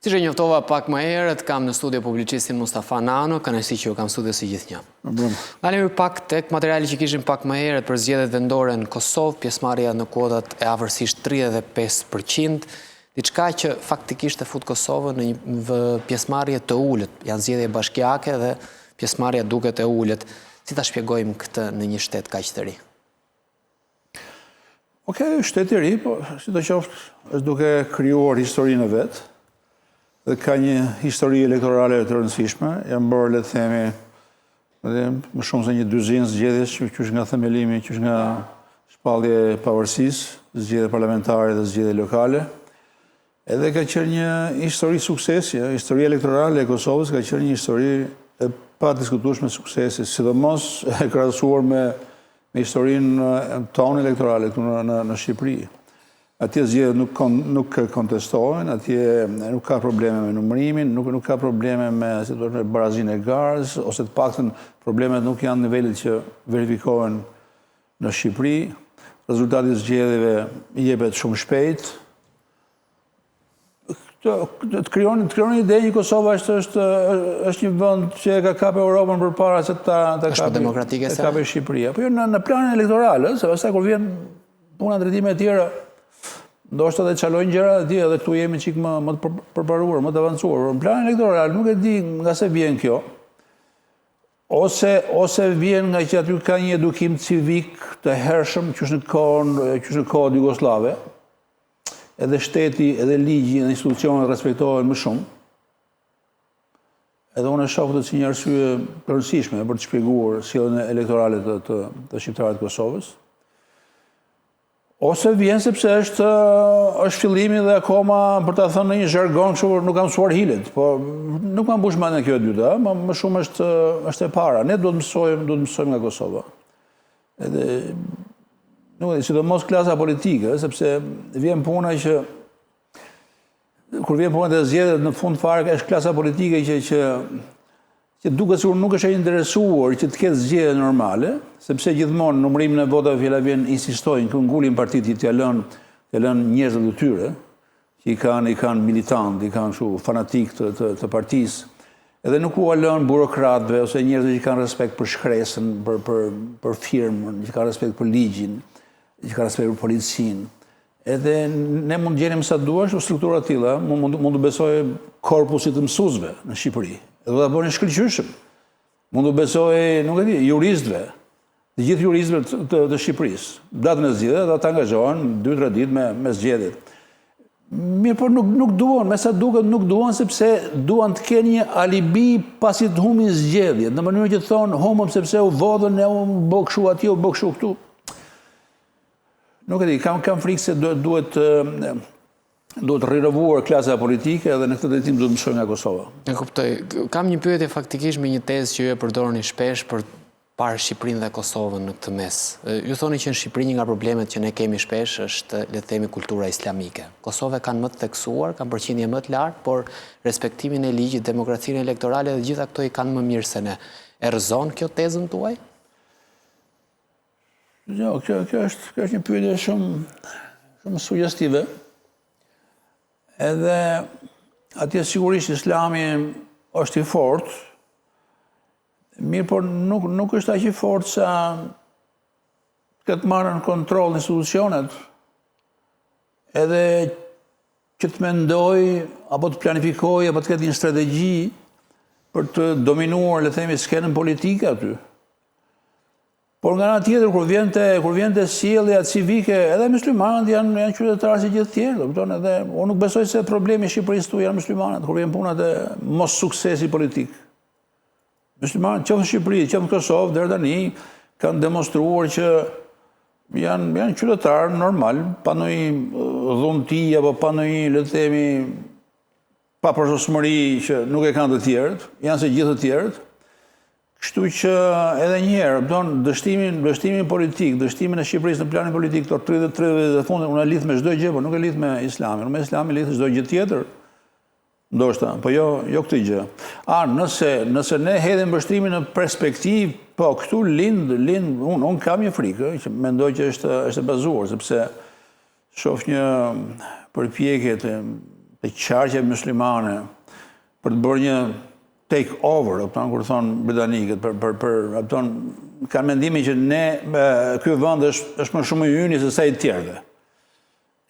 Si që njoftova pak më herët, kam në studio publicistin Mustafa Nano, kënaqësi që ju kam studio si gjithnjë. Kalemi pak tek materiali që kishim pak më herët për zgjedhjet vendore në Kosovë, pjesëmarrja në kuotat e afërsisht 35%, diçka që faktikisht e fut Kosovën në një pjesëmarrje të ulët, janë zgjedhje bashkiake dhe pjesëmarrja duket e ulët. Si ta shpjegojmë këtë në një shtet kaq të ri? Okej, shteti i ri, po sidoqoftë është duke krijuar historinë e vet dhe ka një histori elektorale të rëndësishme. Janë bërë, le të themi, më shumë se një dyzinë zgjedhjes, qysh nga themelimi, qysh nga shpallje e pavarësisë, zgjedhje parlamentare dhe zgjedhje lokale. Edhe ka qenë një histori suksesi, historia elektorale e Kosovës ka qenë një histori e pa diskutueshme suksesi, sidomos e krahasuar me historinë tonë elektorale këtu në Shqipëri. Atje zgjedhjet nuk kontestohen, atje nuk ka probleme me numërimin, nuk ka probleme me barazinë e garës, ose të paktën problemet nuk janë nivelet që verifikohen në Shqipëri. Rezultati i zgjedhjeve jepet shumë shpejt. Të krijon ide një Kosova është një vend që ka kapë Europën përpara se ta kapë Shqipëria. Po jo në planin elektoral, se pastaj kur vjen puna drejtime e tjera, ndoshta dhe çalojnë gjëra atje edhe këtu jemi çik më të përparuar, më të avancuar. Në planin elektoral nuk e di nga se vjen kjo. Ose vjen nga që aty ka një edukim civik të hershëm që në kohën jugoslave. Edhe shteti, edhe ligji, edhe institucionet respektohen më shumë. Edhe unë e shoh këtë si një arsye të rëndësishme për të shpjeguar sjelljen elektorale të shqiptarëve të Kosovës. Ose vjen sepse është fillimi dhe akoma, për ta thënë në një zhargon, nuk kam mësuar hilet, po nuk kam mbush mendja kjo e dyta, më shumë është e para. Ne duhet mësojmë nga Kosova. Edhe sidomos klasa politike, sepse vjen puna që kur vjen puna të zgjedhjet në fund fare është klasa politike që duket sikur nuk është e interesuar që të ketë zgjedhje normale, sepse gjithmonë numërimin e votave fjala vjen insistojnë që ngulin partitë që t'ia lënë njerëzit të tyre, që i kanë militant, i kanë kështu fanatik të partisë, edhe nuk u lën burokratëve ose njerëzve që kanë respekt për shkresën, për firmën, që kanë respekt për ligjin, që ka respekt për policinë. Edhe ne mund gjenim sa duash struktura të tilla, mund të besoj korpusit të mësuesve në Shqipëri. Edhe do ta bëni shkëlqyeshëm. Mund të besoj, nuk e di, juristëve, të gjithë juristëve të Shqipërisë. Datën e zgjedhjeve ata të angazhohen 2-3 ditë me zgjedhjet. Mirë, por nuk duan, me sa duket nuk duan sepse duan të kenë një alibi pasi të humbin zgjedhjet, në mënyrë që thonë humbëm sepse u vodhën, ne u bë kështu atje, u bë kështu këtu. Nuk e di, kam frikë se duhet rirovuar klasa politike edhe në këtë drejtim duhet mësojmë nga Kosova. E kuptoj. Kam një pyetje faktikisht me një tezë që ju e përdorni shpesh për parë Shqipërinë dhe Kosovën në këtë mes. Ju thoni që në Shqipëri një nga problemet që ne kemi shpesh është, le të themi, kultura islamike. Kosova kanë më të theksuar, kanë përqindje më të lartë, por respektimin e ligjit, demokracinë elektorale dhe gjitha këto i kanë më mirë se ne. E rrezon kjo tezën tuaj? Jo, kjo është një pyetje shumë sugjestive. Edhe atje sigurisht Islami është i fortë, mirë, por nuk është aq i fortë sa të marrën kontroll institucionet. Edhe që të mendoj, apo të planifikoj, apo të ketë një strategji për të dominuar, le të themi, skenën politike aty. Por nga ana tjetër, kur vjen te sjellja civike, edhe muslimanët janë qytetarë si gjithë tjerë, edhe unë nuk besoj se problemi i Shqipërisë tu janë muslimanët, kur vjen puna te mos suksesi politik. Muslimanët qoftë në Shqipëri, qoftë në Kosovë, deri tani kanë demonstruar që janë qytetarë normal, pa ndonjë dhunti apo pa ndonjë, le të themi, paproshmëri që nuk e kanë të tjerët, janë se gjithë të tjerët. Kështu që edhe një herë, dështimin politik, dështimin e Shqipërisë në planin politik, këto 30 dhe fundit, unë e lidh me çdo gjë, por nuk e lidh me Islamin. Unë me Islamin lidh çdo gjë tjetër. Ndoshta, po jo këtë gjë. Nëse ne hedhim mbështrimin në perspektivë, po këtu unë kam një frikë që mendoj që është e bazuar, sepse shoh një përpjekje të të qarqe muslimane për të bërë një take over, kur thonë britanikët, kanë mendimin që ky vend është më shumë i yni se sa i tjerëve.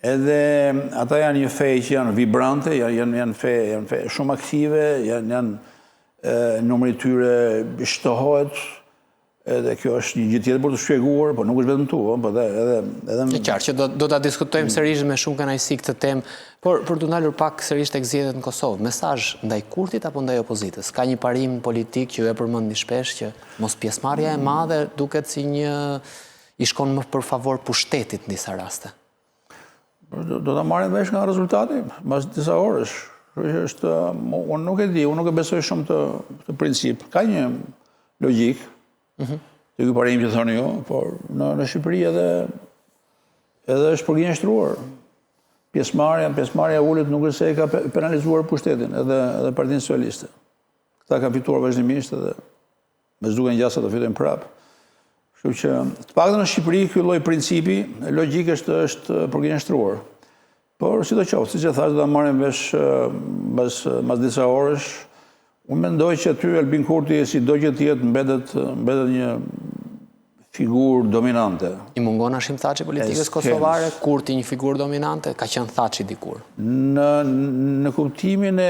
Edhe ata janë një fej që janë vibrante, janë fe shumë aktive, numri tyre shtohet, edhe kjo është një gjë tjetër për të shpjeguar, po nuk është vetëm tu, edhe e qartë që do ta diskutojmë sërish me shumë kënaqësi këtë temë, por për të ndalur pak sërish tek zgjedhjet në Kosovë, mesazh ndaj Kurtit apo ndaj opozitës? Ka një parim politik që ju e përmendni shpesh që mos pjesëmarrja e madhe duket si një i shkon më për favor pushtetit në disa raste. Do ta marrin vesh nga rezultati, mas disa orësh. Unë nuk e di, unë nuk e besoj shumë të princip. Ka një logjik të ky parim që thoni ju, por në Shqipëri edhe është përgjigjëstruar. Pjesëmarrja ulët nuk është se e ka penalizuar pushtetin edhe Partinë Socialiste. Këta kanë fituar vazhdimisht edhe me s'duken gjasa të fitojnë prapë. Kështu që të paktën në Shqipëri ky lloj principi, logjik është përgjigjëstruar. Por sidoqoftë, siç e thash, do ta marrim vesh mas disa orësh. Unë mendoj që aty Albin Kurti, sido që të jetë, mbetet një figurë dominante. I mungon Hashim Thaçi politikës kosovare, Kurti një figurë dominante, ka qenë Thaçi dikur. Në kuptimin e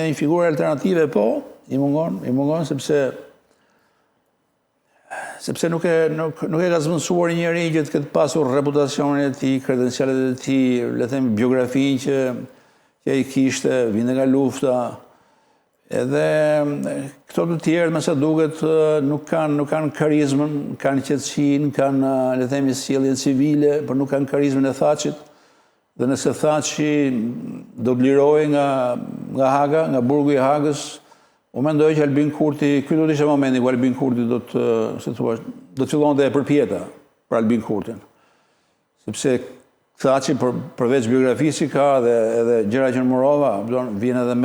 një figurë alternative, po, i mungon sepse nuk e ka zëvendësuar njëri që të ketë pasur reputacionin e tij, kredencialet e tij, le të them biografinë që ai kishte, vinte nga lufta. Edhe këto të tjerë, me sa duket, nuk kanë karizmën, kanë qetësinë, kanë, le të themi, sjelljen civile, por nuk kanë karizmën e Thaçit. Dhe nëse Thaçi do të lirohej nga Haga, nga burgu i Hagës, unë mendoj që Albin Kurti, ky do të ishte momenti ku Albin Kurti do të fillonte e përpjeta për Albin Kurtin. Sepse Thaçi përveç biografisë që ka edhe gjëra që numërova, vjen edhe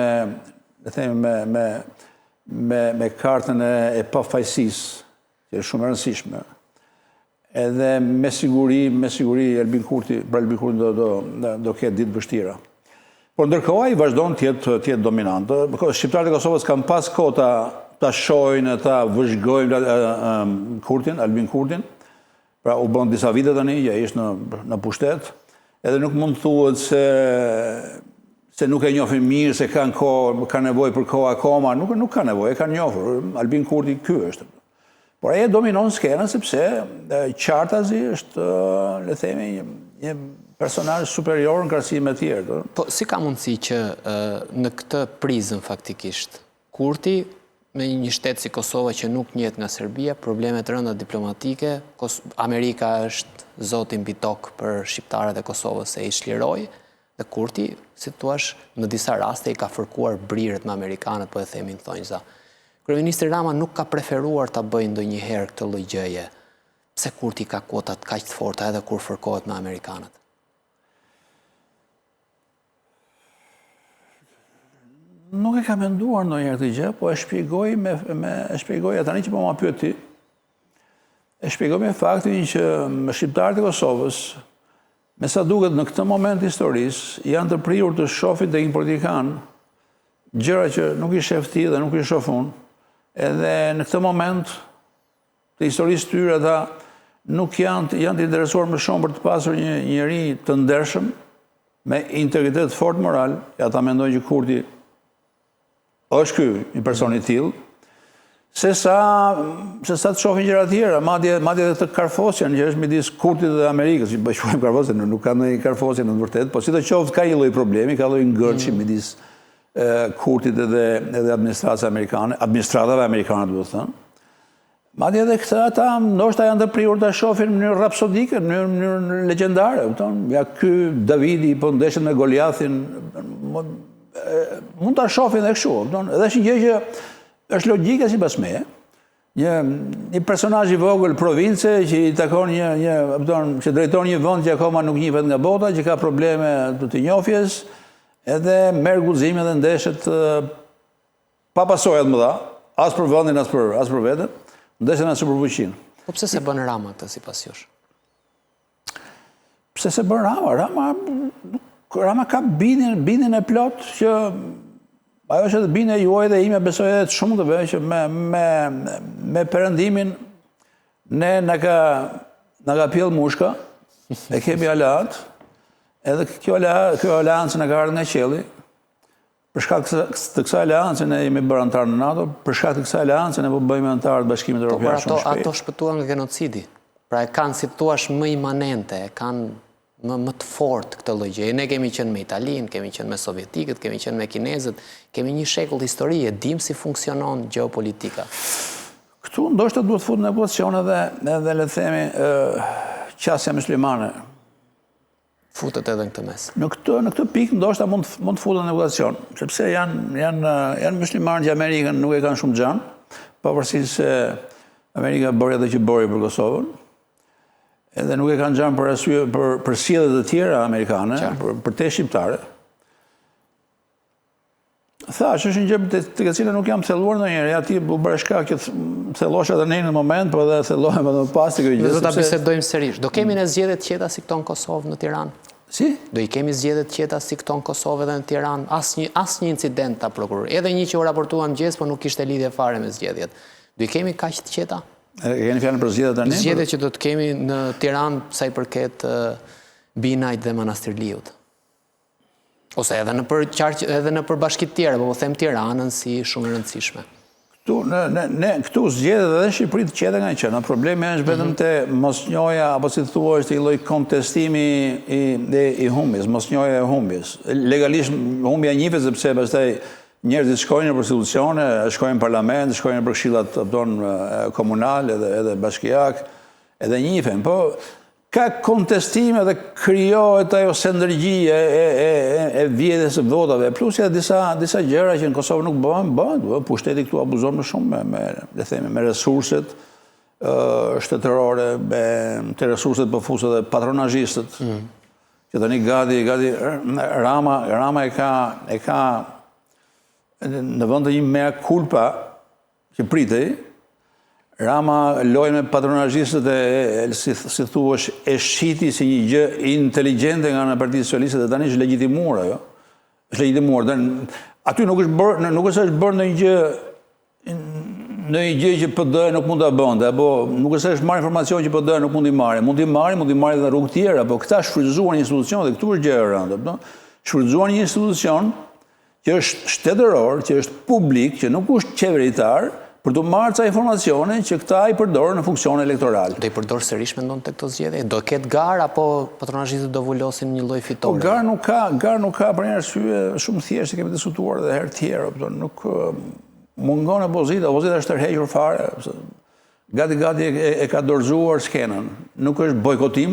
me kartën e pafajësisë, që është shumë e rëndësishme. Edhe me siguri Albin Kurti do ketë ditë vështira. Por ndërkohë ai vazhdon të jetë dominant. Shqiptarët e Kosovës kanë pas kohë ta shohin, ta vëzhgojnë Kurtin, Albin Kurtin. Pra u bën disa vite tani që ai është në pushtet, edhe nuk mund të thuhet se nuk e njohin mirë, se ka nevojë për kohë akoma, nuk ka nevojë, e kanë njohur. Albin Kurti ky është. Por ai dominon skenën sepse Qartazi është, le themi, një personazh superior në krahasim me të tjerë. Po si ka mundësi që në këtë prizën faktikisht Kurti me një shtet si Kosova që nuk njihet nga Serbia, probleme të rënda diplomatike, Amerika është zoti mbi tokë për shqiptarët e Kosovës se i çliroi, dhe Kurti, si thua, në disa raste i ka fërkuar brirët me amerikanët, po e themi në thonjza. Kryeministri Rama nuk ka preferuar ta bëjë ndonjëherë këtë lloj gjëje. Pse Kurti ka kuotat kaq të forta edhe kur fërkohet me amerikanët? Nuk e ka menduar ndonjëherë këtë gjë, po e shpjegoj tani që po ma pyet ti. E shpjegoj me faktin që shqiptarët e Kosovës, me sa duket në këtë moment historisë, janë të prirur të shohin tek një politikan gjëra që nuk i shef ti dhe nuk i shoh unë. Edhe në këtë moment të historisë tyre ata nuk janë të interesuar më shumë për të pasur një njeri të ndershëm me integritet fort moral, ata mendojnë që Kurti është ky një person i tillë, se sa të shohin gjëra tjera, madje edhe të karfosjen që është midis Kurtit dhe Amerikës, që quajmë karfosjen, nuk ka ndonjë karfosje në të vërtetë, po sidoqoftë ka një lloj problemi, ka lloj ngërçi midis Kurtit edhe administratave amerikane, duhet të thënë. Madje edhe këta ata ndoshta janë të prirur ta shohin në mënyrë rapsodike, në mënyrë legjendare, kupton? Ja ky Davidi po ndeshet me Goliathin, mund ta shohin edhe kështu, kupton? Edhe është një gjë që është logjike sipas meje. Një personazh i vogël province që i takon që drejton një vend që akoma nuk njihet nga bota, që ka probleme të njohjes, edhe merr guxime dhe ndeshet pa pasojë të mëdha, as për vendin as për veten, ndeshet me superfuqinë. Po pse se bën Rama këtë sipas jush? Pse se bën Rama? Rama Rama ka bindjen e plot që ajo që të bindja juaj dhe ime besoj edhe të shumë të bëjë që me perëndimin ne na ka pjell mushka, e kemi aleat, edhe kjo aleancë na ka ardhur nga qielli. Për shkak të kësaj aleancë ne jemi bërë antar në NATO, për shkak të kësaj aleancë ne po bëjmë antar të Bashkimit Evropian shumë shpejt. Ato shpëtuan nga genocidi. Pra e kanë, si thua, më imanente, e kanë më të fort këtë lloj gjëje. Ne kemi qenë me Italinë, kemi qenë me sovjetikët, kemi qenë me kinezët, kemi një shekull histori, e dim si funksionon gjeopolitika. Këtu ndoshta duhet fut në ekuacion edhe le të themi qasja muslimane. Futet edhe në këtë mes. Në këtë pikë ndoshta mund të futen në ekuacion, sepse janë muslimanë që Amerikën nuk e kanë shumë xhan, pavarësisht se Amerika bëri atë që bëri për Kosovën. Edhe nuk e kanë xhan për arsye për sjellje të tjera amerikane, për te shqiptare. Thash, është një gjë të cilën nuk jam thelluar ndonjëherë, aty u bëra shkak që thellosha edhe në moment, por edhe thellohem edhe më pas të kjo gjë. Do ta bisedojmë sërish. Do kemi ne zgjedhje të qeta si këto në Kosovë, në Tiranë? Si? Do i kemi zgjedhje të qeta si këto në Kosovë edhe në Tiranë? Asnjë incident ta prokuror. Edhe një që u raportuan mëngjes, por nuk kishte lidhje fare me zgjedhjet. Do i kemi kaq të qeta? E keni fjalën për zgjedhjet tani? Zgjedhjet që do të kemi në Tiranë sa i përket Binajt dhe Manastirliut. Ose edhe në për bashkitë tjera, po them Tiranën si shumë e rëndësishme. Këtu zgjedhjet edhe Shqipëri të qeta nga qenë. Problemi është vetëm te mosnjoja, apo si thua, është i lloj kontestimi i humbjes, mosnjoja e humbjes. Legalisht humbja njihet sepse pastaj njerëzit shkojnë në institucione, shkojnë në parlament, shkojnë në këshillat komunal edhe bashkiak, edhe njihen. Po ka kontestime dhe krijohet ajo sendërgji e vjedhjes së votave, plus edhe disa gjëra që në Kosovë nuk bëhen, pushteti këtu abuzon më shumë me resurset shtetërore, me resurset përfuse dhe patronazhistët. Që tani gati Rama e ka në vend të një mea culpa që pritej, Rama loj me patronazhistët si thuash, e shiti si një gjë inteligjente nga në Partitë Socialiste dhe tani është legjitimuar ajo. Është legjitimuar. Aty nuk është bërë në një gjë që PD nuk mund ta bënte, apo nuk është marrë informacion që PD nuk mund t'i marrë. Mund t'i marrë dhe rrugë tjera, apo këta shfrytëzuan një institucion dhe këtu është gjë e rëndë. Shfrytëzuan një institucion që është shtetëror, që është publik, që nuk është qeveritar, për të marrë ca informacione që këta i përdorën në funksione elektorale. Do i përdor sërish mendon tek këto zgjedhje? Do ketë garë apo patronazhistët do vulosin një lloj fitore? Po garë nuk ka për një arsye shumë thjeshtë, kemi diskutuar edhe herë tjera, nuk mungon opozita është tërhequr fare. Gati e ka dorëzuar skenën. Nuk është bojkotim,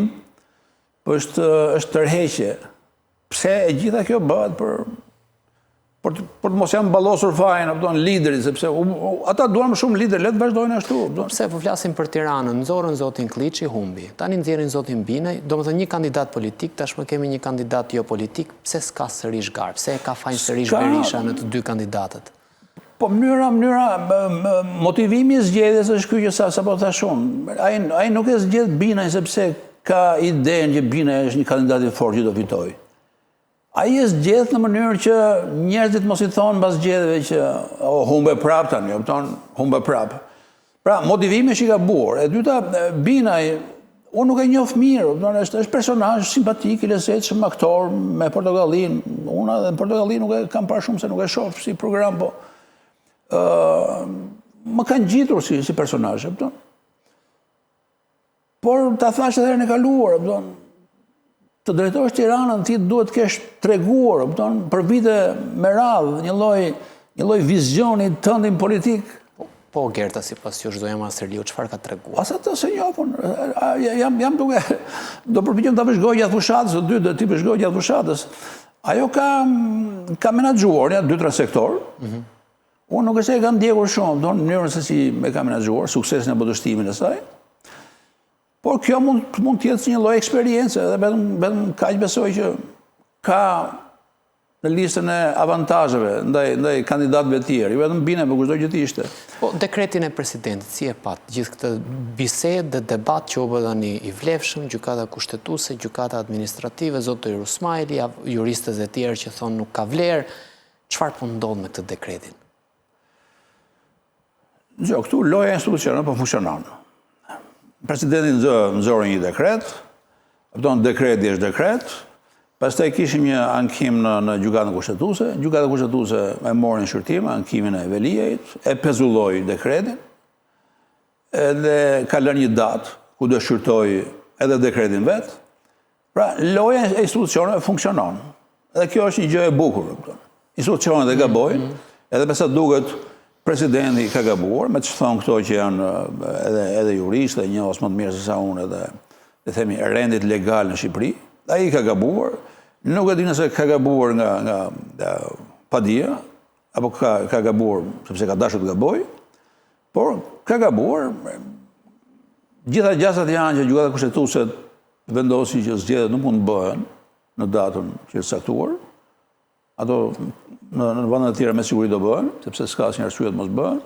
po është tërheqje. Pse e gjitha kjo bëhet për të mos janë ballosur fajin, liderit, sepse ata duan më shumë lider, le të vazhdojnë ashtu. Pse po flasim për Tiranën, nxorën zotin Kliçi, humbi. Tani nxjerrin zotin Binaj, domethënë një kandidat politik, tashmë kemi një kandidat jo politik, pse s'ka sërish garë? Pse ka fajin sërish Berisha në të dy kandidatët? Po mënyra motivimi i zgjedhjes është ky që sapo thashun. Ai nuk e zgjedh Binaj sepse ka idenë që Binaj është një kandidat i fortë që do fitojë. Ai e zgjedh në mënyrë që njerëzit mos i thonë mbas zgjedhjeve që humbe prap tani, humbe prap. Pra, motivimi është i gabuar. E dyta, Binaj, unë nuk e njoh mirë, është personazh simpatik, i lezetshëm, aktor me Portogallin. Unë edhe në Portogallin nuk e kam parë shumë se nuk e shoh si program, po më kanë ngjitur si personazh, por ta thash edhe herën e kaluar, të drejtosh Tiranën, ti duhet të kesh treguar, për vite me radhë, një lloj vizioni tëndim politik. Po, Gerta, sipas jush, zoja Manastirliu, çfarë ka treguar? Asa të se njofën. Jam duke, do përpiqem ta vesh gojë gjatë fushatës, o dy, do ti vesh gojë gjatë fushatës. Ajo ka menaxhuar një 2-3 sektor. Unë nuk e kam ndjekur shumë, në mënyrën se si e ka menaxhuar, suksesin apo dështimin e saj. Por kjo mund të jetë një lloj eksperiencë, edhe vetëm kaq besoj që ka në listën e avantazheve ndaj kandidatëve të tjerë, jo vetëm bine, por çdo gjë të ishte. Po, dekretin e presidentit, si e pat, gjithë këtë bisedë dhe debat që u bë tani i vlefshëm, gjykata kushtetuese, gjykata administrative, zoti Rusmaili, juristët e tjerë që thonë nuk ka vlerë, çfarë po ndodh me këtë dekretin? Jo, këtu loja e institucioneve po funksionon. Presidenti nxori një dekret, dekreti është dekret. Pastaj kishim një ankim në gjykatën kushtetuese. Gjykata kushtetuese e mori në shqyrtim ankimin e Veliajit, e pezulloi dekretin, edhe ka lënë një datë ku do shqyrtoj edhe dekretin vet. Pra, loja e institucioneve funksionon. Dhe kjo është një gjë e bukur. Institucionet e gabojnë, edhe pse duket presidenti ka gabuar, me që thonë këto që janë edhe juristë, dhe njohës më të mirë se sa unë edhe, dhe themi, rendit legal në Shqipëri, ai ka gabuar, nuk e di nëse ka gabuar nga padia, apo ka gabuar sepse ka dashur të gaboj, por ka gabuar. Gjitha gjasat janë që gjykata kushtetuese vendosi që zgjedhjet nuk mund të bëhen në datën që është saktuar. Ato në vendet e tjera me siguri do bëhen, sepse s'ka asnjë arsye të mos bëhen.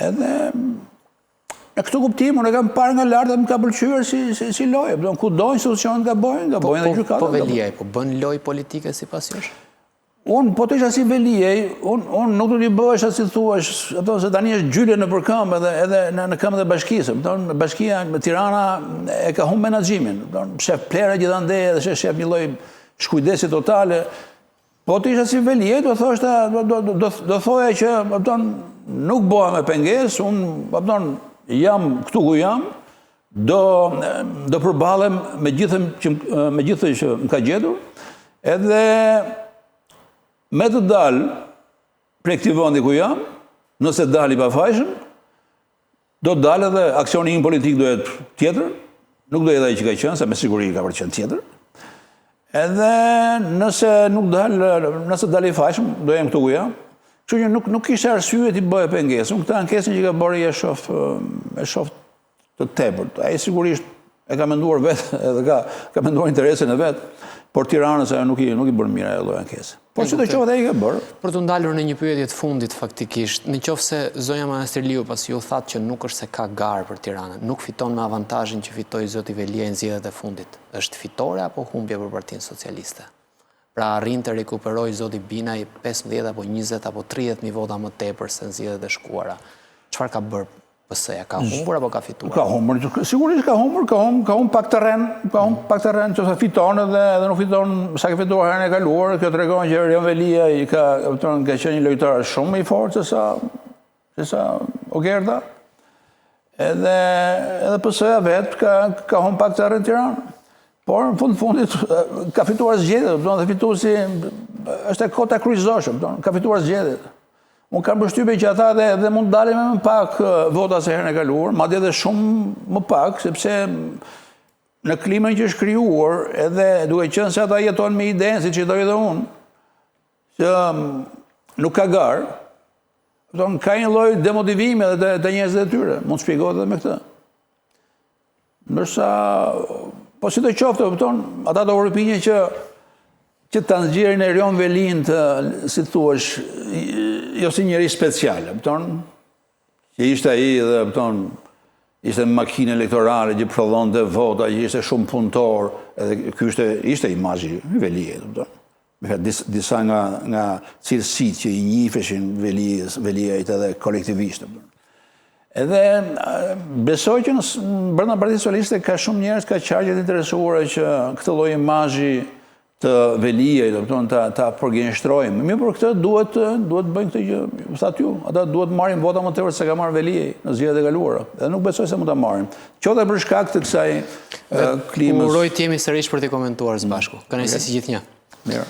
Edhe në këtë kuptim unë e kam parë nga lart dhe më ka pëlqyer si lojë. Kudo institucionet gabojnë dhe gjykata. Po Veliaj, po bën lojë politike sipas jush? Unë po të isha si Veliaj, unë nuk do t'i bëhesh si thuash, se tani është gjyllje në përkëmbë edhe në këmbë dhe bashkisë. Bashkia Tirana e ka humbur menaxhimin. Shef plera gjithandej edhe shef një lloj shkujdesi totale. Po të isha si Veliaj, do thoja që nuk bëha me pengesë, unë jam këtu ku jam, do përballem me gjithë që më ka gjetur, edhe me të dalë prej këtij vendi ku jam, nëse dal i pafajshëm, do të dalë edhe aksioni im politik do jetë tjetër, nuk do jetë ai që ka qenë, se me siguri ka qenë tjetër. Edhe nëse dal i fajshëm, do jem këtu ku jam. Kështu që nuk kishte arsye t'i bëje pengesë. Unë këtë ankesën që ka bërë e shoh të tepërt. Ai sigurisht e ka menduar vetë edhe ka menduar interesin e vet, por Tiranës ajo nuk i bën mirë ajo lloj ankese. Po sidoqoftë ai ka bërë. Për të ndalur në një pyetje të fundit faktikisht, nëse zonja Manastirliu pasi ju thatë që nuk është se ka garë për Tiranën, nuk fiton me avantazhin që fitoi zoti Veliaj në zgjedhjet e fundit, është fitore apo humbje për Partinë Socialiste? Pra arrin të rekuperoj zoti Binaj 15 apo 20 apo 30.000 vota më tepër se në zgjedhjet e shkuara. Çfarë ka bërë PS-ja? Ka humbur apo ka fituar? Ka humbur, sigurisht ka humbur, ka humbur pak terren, që sa fiton edhe nuk fiton sa ka fituar herën e kaluar. Kjo tregon që Erion Veliaj ka qenë një lojtar shumë më i fortë se sa Ogerta. Edhe PS-ja vet ka humbur pak terren në Tiranë. Por në fundit ka fituar zgjedhjet, dhe fituesi është e kota kryqëzoshëm, ka fituar zgjedhjet. Unë kam përshtypjen që ata edhe mund dalin me më pak vota se herën e kaluar, madje edhe shumë më pak, sepse në klimën që është krijuar, edhe duke qenë se ata jetojnë me idenë, siç jetoj edhe unë, që nuk ka garë, ka një lloj demotivimi edhe të njerëzve të tyre, mund të shpjegohet edhe me këtë. Ndërsa, po sidoqoftë, ata do përpiqen që ta nxjerrin Erion Velin të, si thuash, jo si njëri special, që ishte ai dhe ishte makinë elektorale që prodhonte vota, që ishte shumë punëtor, edhe ky ishte imazhi i Velijait, disa nga cilësitë që i njiheshin Velijait edhe kolektivisht. Edhe besoj që brenda Partisë Socialiste ka shumë njerëz ka qarqe të interesuara që këtë lloj imazhi të Velijait, ta përgjigjëstrojmë. Mirë, por këtë duhet bëjnë këtë gjë, thatë ju, ata duhet marrin vota më tepër se ka marrë Velijai në zgjedhjet e kaluara. Dhe nuk besoj se mund ta marrin. Qoftë për shkak të kësaj klimës. Uroj të jemi sërish për të komentuar së bashku. Kënaqësi si gjithnjë. Mirë.